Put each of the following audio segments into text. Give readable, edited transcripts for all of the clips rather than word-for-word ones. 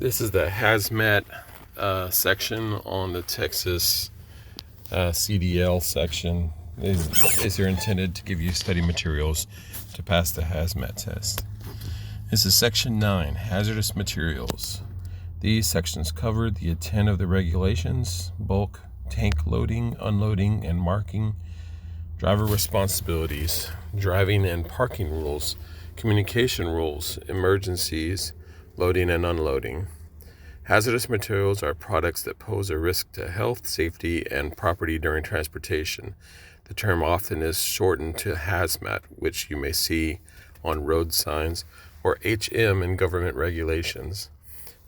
This is the Hazmat section on the Texas CDL section. These are intended to give you study materials to pass the Hazmat test. This is Section 9, Hazardous Materials. These sections cover the intent of the regulations, bulk, tank loading, unloading, and marking, driver responsibilities, driving and parking rules, communication rules, emergencies, loading and unloading. Hazardous materials are products that pose a risk to health, safety, and property during transportation. The term often is shortened to hazmat, which you may see on road signs, or HM in government regulations.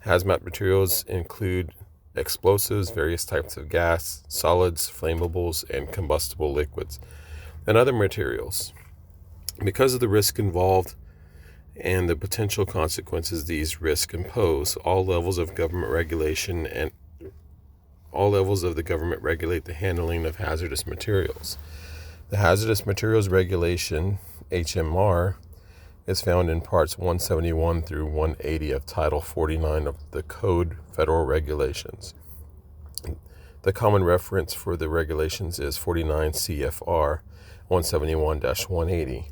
Hazmat materials include explosives, various types of gas, solids, flammables, and combustible liquids, and other materials. Because of the risk involved and the potential consequences these risks impose, all levels of government regulation and all levels of the government regulate the handling of hazardous materials. The Hazardous Materials Regulation, HMR, is found in parts 171 through 180 of Title 49 of the Code Federal Regulations. The common reference for the regulations is 49 CFR 171-180.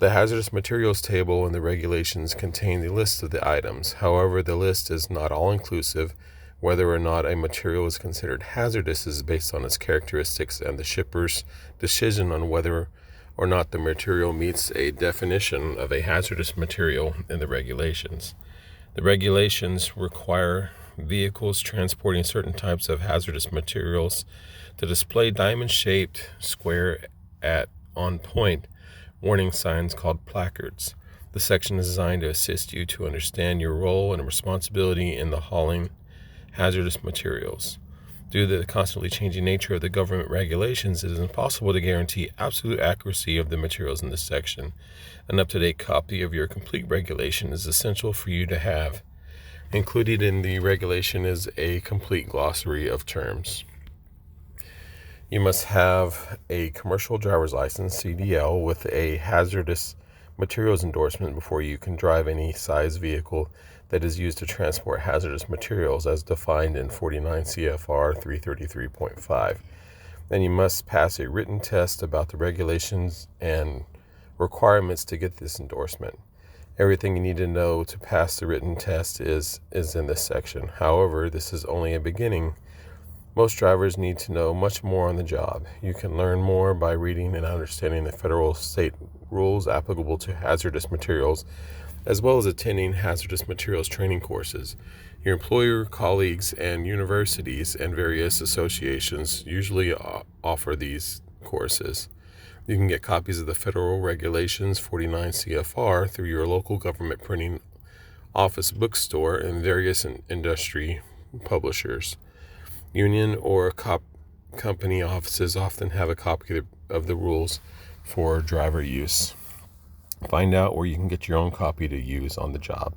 The hazardous materials table in the regulations contain the list of the items. However, the list is not all-inclusive. Whether or not a material is considered hazardous is based on its characteristics and the shipper's decision on whether or not the material meets a definition of a hazardous material in the regulations. The regulations require vehicles transporting certain types of hazardous materials to display diamond-shaped, square on point warning signs called placards. The section is designed to assist you to understand your role and responsibility in the hauling hazardous materials. Due to the constantly changing nature of the government regulations, it is impossible to guarantee absolute accuracy of the materials in this section. An up-to-date copy of your complete regulation is essential for you to have. Included in the regulation is a complete glossary of terms. You must have a commercial driver's license, CDL, with a hazardous materials endorsement before you can drive any size vehicle that is used to transport hazardous materials as defined in 49 CFR 333.5. Then you must pass a written test about the regulations and requirements to get this endorsement. Everything you need to know to pass the written test is in this section. However, this is only a beginning. Most drivers need to know much more on the job. You can learn more by reading and understanding the federal state rules applicable to hazardous materials, as well as attending hazardous materials training courses. Your employer, colleagues, and universities and various associations usually offer these courses. You can get copies of the federal regulations 49 CFR through your local government printing office bookstore and various industry publishers. Union or company offices often have a copy of the rules for driver use. Find out where you can get your own copy to use on the job.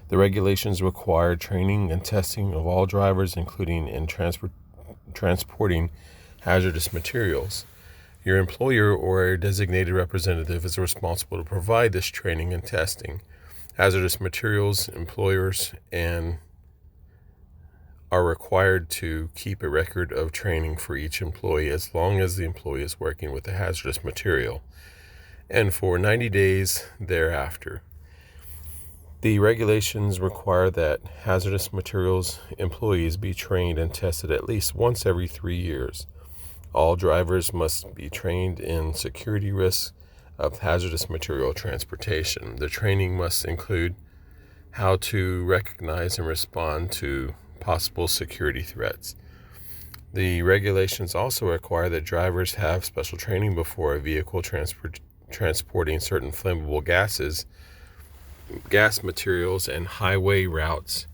The regulations require training and testing of all drivers, including in transporting hazardous materials. Your employer or a designated representative is responsible to provide this training and testing. Hazardous materials employers are required to keep a record of training for each employee as long as the employee is working with a hazardous material, and for 90 days thereafter. The regulations require that hazardous materials employees be trained and tested at least once every 3 years. All drivers must be trained in security risks of hazardous material transportation. The training must include how to recognize and respond to possible security threats. The regulations also require that drivers have special training before a vehicle transporting certain flammable gases, gas materials, and highway routes,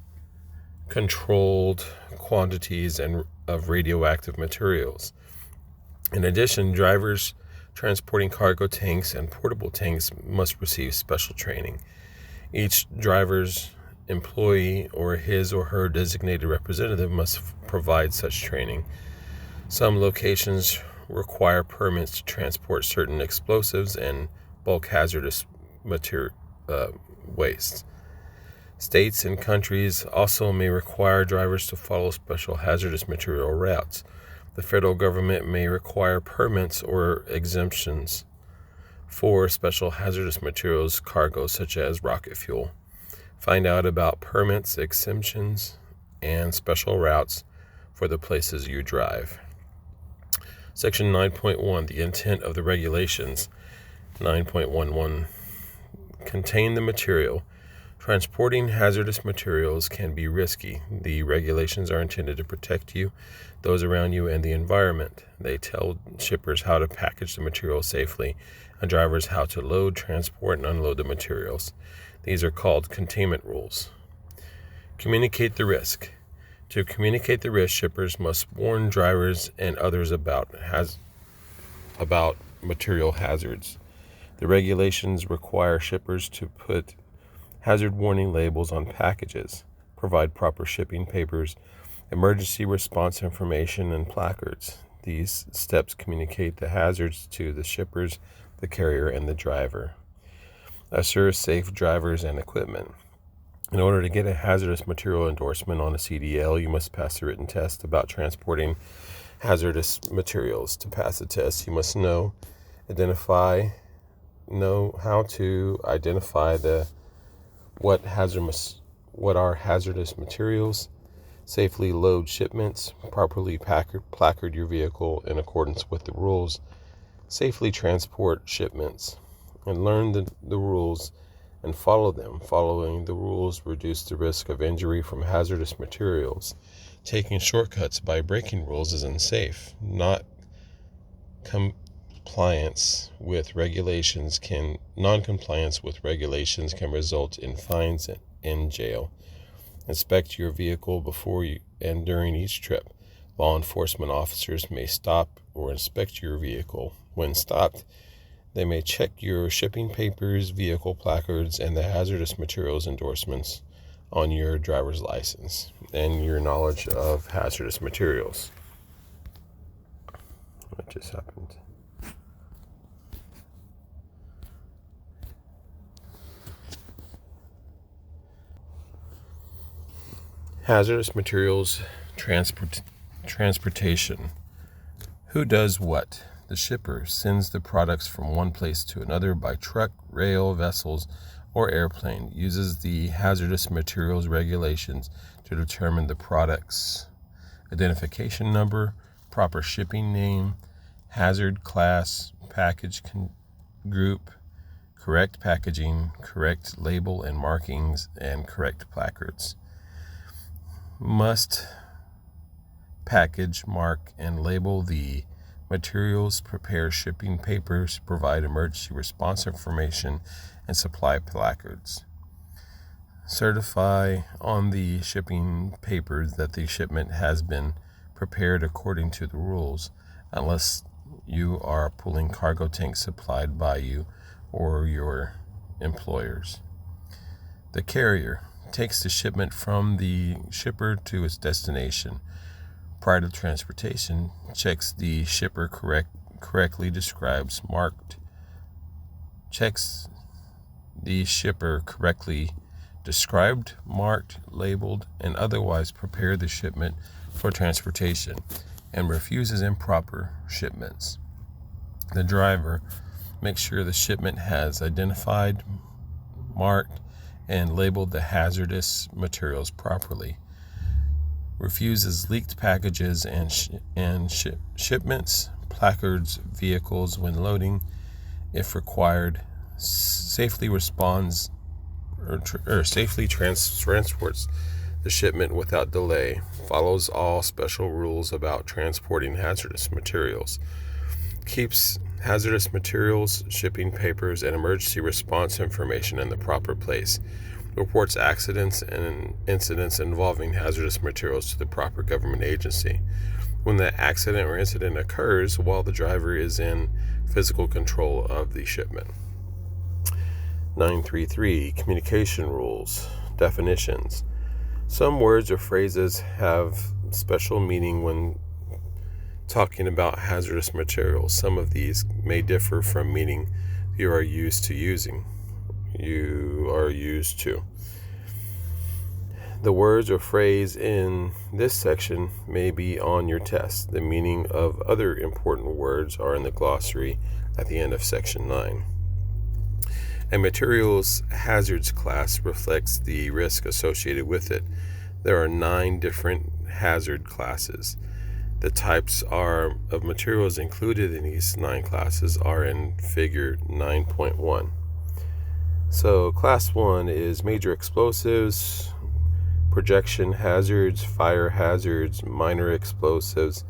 controlled quantities of radioactive materials. In addition, drivers transporting cargo tanks and portable tanks must receive special training. Each driver's employee or his or her designated representative must provide such training. Some locations require permits to transport certain explosives and bulk hazardous waste. States and countries also may require drivers to follow special hazardous material routes. The federal government may require permits or exemptions for special hazardous materials cargo such as rocket fuel. Find out about permits, exemptions, and special routes for the places you drive. Section 9.1, the intent of the regulations. 9.11, contain the material. Transporting hazardous materials can be risky. The regulations are intended to protect you, those around you, and the environment. They tell shippers how to package the material safely and drivers how to load, transport, and unload the materials. These are called containment rules. Communicate the risk. To communicate the risk, shippers must warn drivers and others about material hazards. The regulations require shippers to put hazard warning labels on packages, provide proper shipping papers, emergency response information, and placards. These steps communicate the hazards to the shippers, the carrier, and the driver. Assure safe drivers and equipment. In order to get a hazardous material endorsement on a CDL, you must pass a written test about transporting hazardous materials. To pass the test, you must know how to identify what are hazardous materials, safely load shipments, properly placard your vehicle in accordance with the rules, safely transport shipments, and learn the rules and follow them. Following the rules reduce the risk of injury from hazardous materials. Taking shortcuts by breaking rules is unsafe. Non-compliance with regulations can result in fines and jail. Inspect your vehicle before and during each trip. Law enforcement officers may stop or inspect your vehicle. When stopped, they may check your shipping papers, vehicle placards, and the hazardous materials endorsements on your driver's license and your knowledge of hazardous materials. What just happened? Hazardous materials transportation. Who does what? The shipper sends the products from one place to another by truck, rail, vessels, or airplane. Uses the hazardous materials regulations to determine the product's identification number, proper shipping name, hazard class, package group, correct packaging, correct label and markings, and correct placards. Must package, mark, and label the materials, prepare shipping papers, provide emergency response information, and supply placards. Certify on the shipping papers that the shipment has been prepared according to the rules, unless you are pulling cargo tanks supplied by you or your employers. The carrier takes the shipment from the shipper to its destination. Prior to transportation, checks the shipper correctly describes, marked, checks the shipper correctly described, marked, labeled, and otherwise prepare the shipment for transportation, and refuses improper shipments. The driver makes sure the shipment has identified, marked, and labeled the hazardous materials properly. Refuses leaked packages and shipments, placards, vehicles when loading, if required. Safely responds or safely transports the shipment without delay. Follows all special rules about transporting hazardous materials. Keeps hazardous materials, shipping papers, and emergency response information in the proper place. Reports accidents and incidents involving hazardous materials to the proper government agency. When the accident or incident occurs while the driver is in physical control of the shipment. 933. Communication rules. Definitions. Some words or phrases have special meaning when talking about hazardous materials. Some of these may differ from meaning you are used to. The words or phrase in this section may be on your test. The meaning of other important words are in the glossary at the end of section 9. A materials hazards class reflects the risk associated with it. There are 9 different hazard classes. The types of materials included in these 9 classes are in figure 9.1. So class 1 is major explosives, projection hazards, fire hazards, minor explosives,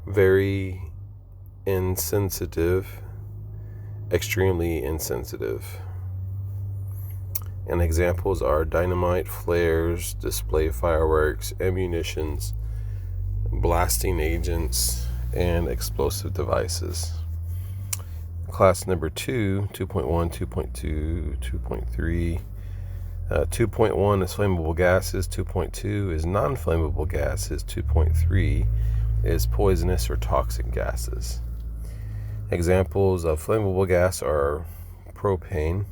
very insensitive, extremely insensitive. And examples are dynamite, flares, display fireworks, ammunitions, blasting agents, and explosive devices. Class number 2, 2.1, 2.2, 2.3. 2.1 is flammable gases, 2.2 is non-flammable gases, 2.3 is poisonous or toxic gases. Examples of flammable gas are propane.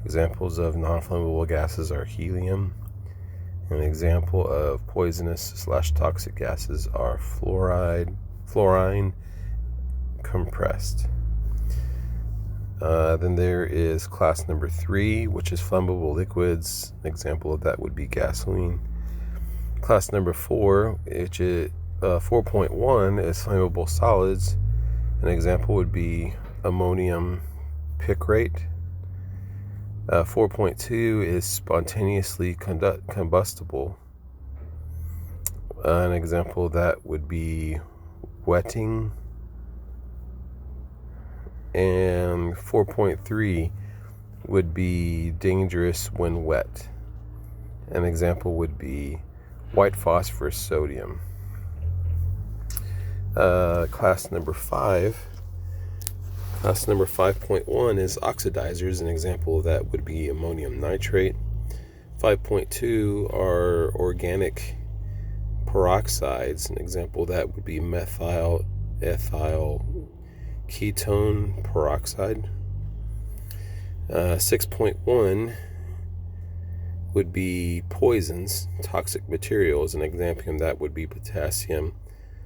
Examples of non-flammable gases are helium. An example of poisonous/toxic gases are fluorine compressed. Then there is class number 3, which is flammable liquids. An example of that would be gasoline. Class number 4, which is 4.1, is flammable solids. An example would be ammonium picrate. 4.2 is spontaneously combustible. An example of that would be wetting. And 4.3 would be dangerous when wet. An example would be white phosphorus sodium. Class number 5.1 is oxidizers. An example of that would be ammonium nitrate. 5.2 are organic peroxides. An example of that would be methyl ethyl ketone peroxide. 6.1 would be poisons, toxic materials. An example of that would be potassium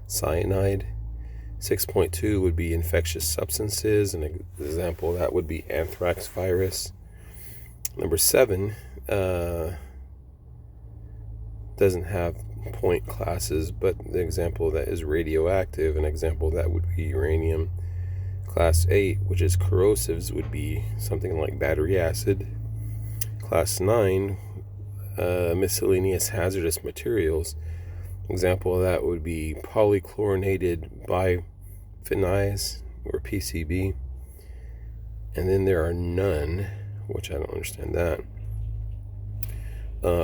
cyanide. 6.2 would be infectious substances. An example of that would be anthrax virus. Number 7 doesn't have point classes, but the example of that is radioactive. An example of that would be uranium. Class 8, which is corrosives, would be something like battery acid. Class 9, miscellaneous hazardous materials. Example of that would be polychlorinated biphenyls, or PCB. And then there are none, which I don't understand that.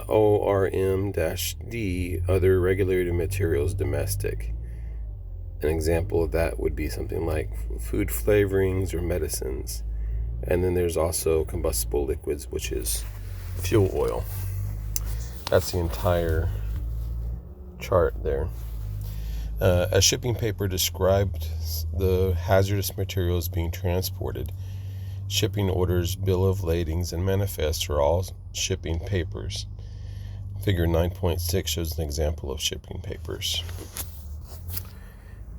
ORM-D, other regulated materials, domestic. An example of that would be something like food flavorings or medicines. And then there's also combustible liquids, which is fuel oil. That's the entire chart there. A shipping paper described the hazardous materials being transported. Shipping orders, bill of ladings, and manifests are all shipping papers. Figure 9.6 shows an example of shipping papers.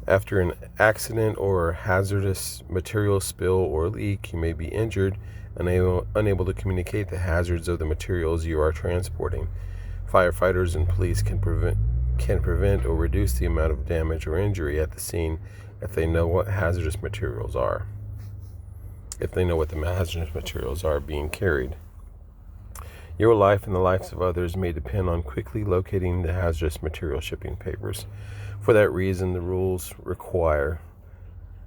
After an accident or hazardous material spill or leak, you may be injured, unable to communicate the hazards of the materials you are transporting. Firefighters and police can prevent or reduce the amount of damage or injury at the scene if they know what hazardous materials are. If they know what the hazardous materials are being carried. Your life and the lives of others may depend on quickly locating the hazardous material shipping papers. For that reason, the rules require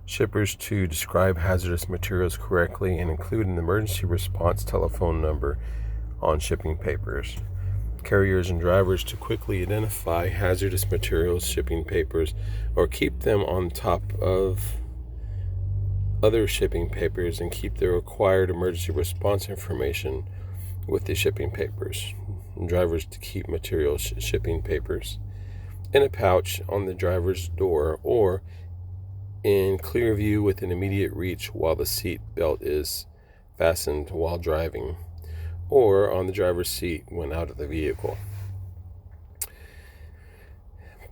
shippers to describe hazardous materials correctly and include an emergency response telephone number on shipping papers. Carriers and drivers to quickly identify hazardous materials shipping papers or keep them on top of other shipping papers and keep the required emergency response information with the shipping papers. And drivers to keep material shipping papers in a pouch on the driver's door or in clear view within immediate reach while the seat belt is fastened while driving, or on the driver's seat when out of the vehicle.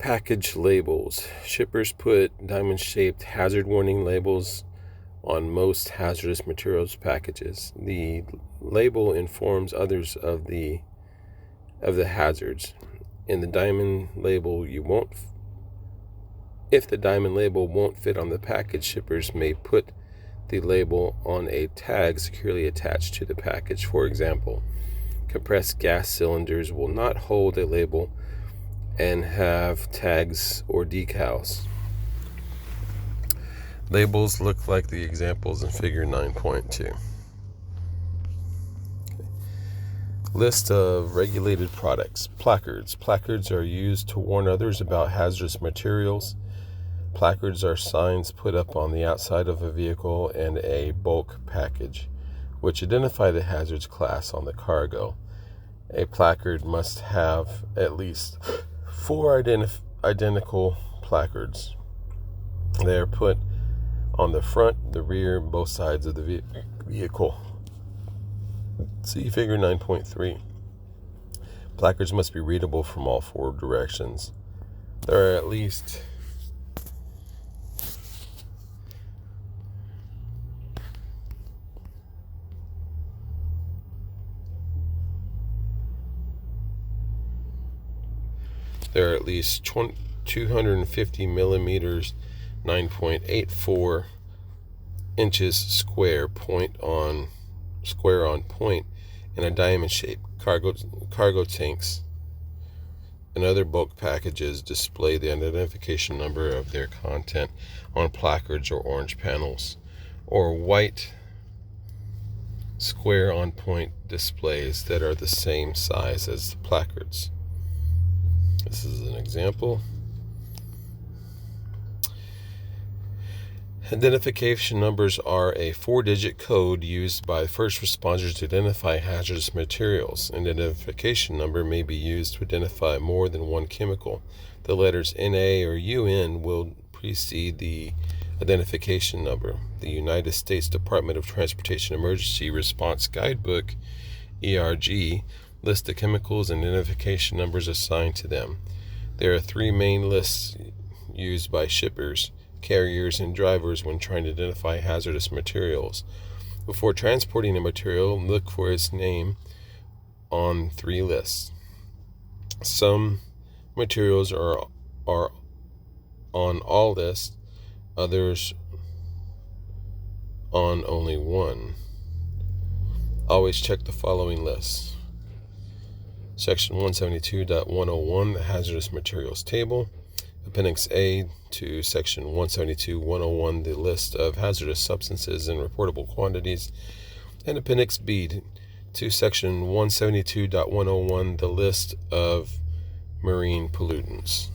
Package labels. Shippers put diamond-shaped hazard warning labels on most hazardous materials packages. The label informs others of the hazards. If the diamond label won't fit on the package, shippers may put the label on a tag securely attached to the package. For example, compressed gas cylinders will not hold a label and have tags or decals. Labels look like the examples in figure 9.2. List of regulated products. Placards. Placards are used to warn others about hazardous materials. Placards are signs put up on the outside of a vehicle and a bulk package, which identify the hazards class on the cargo. A placard must have at least 4 identical placards. They are put on the front, the rear, and both sides of the vehicle. See figure 9.3. Placards must be readable from all 4 directions. There are at least There are at least 250 millimeters, 9.84 inches square on point, in a diamond shape. Cargo tanks and other bulk packages display the identification number of their content on placards or orange panels, or white square on point displays that are the same size as the placards. This is an example. Identification numbers are a 4-digit code used by first responders to identify hazardous materials. An identification number may be used to identify more than one chemical. The letters NA or UN will precede the identification number. The United States Department of Transportation Emergency Response Guidebook, ERG, lists the chemicals and identification numbers assigned to them. There are 3 main lists used by shippers, carriers, and drivers when trying to identify hazardous materials. Before transporting a material, look for its name on 3 lists. Some materials are on all lists, others on only one. Always check the following lists. Section 172.101, the Hazardous Materials Table. Appendix A to Section 172.101, the list of hazardous substances and reportable quantities. And Appendix B to Section 172.101, the list of marine pollutants.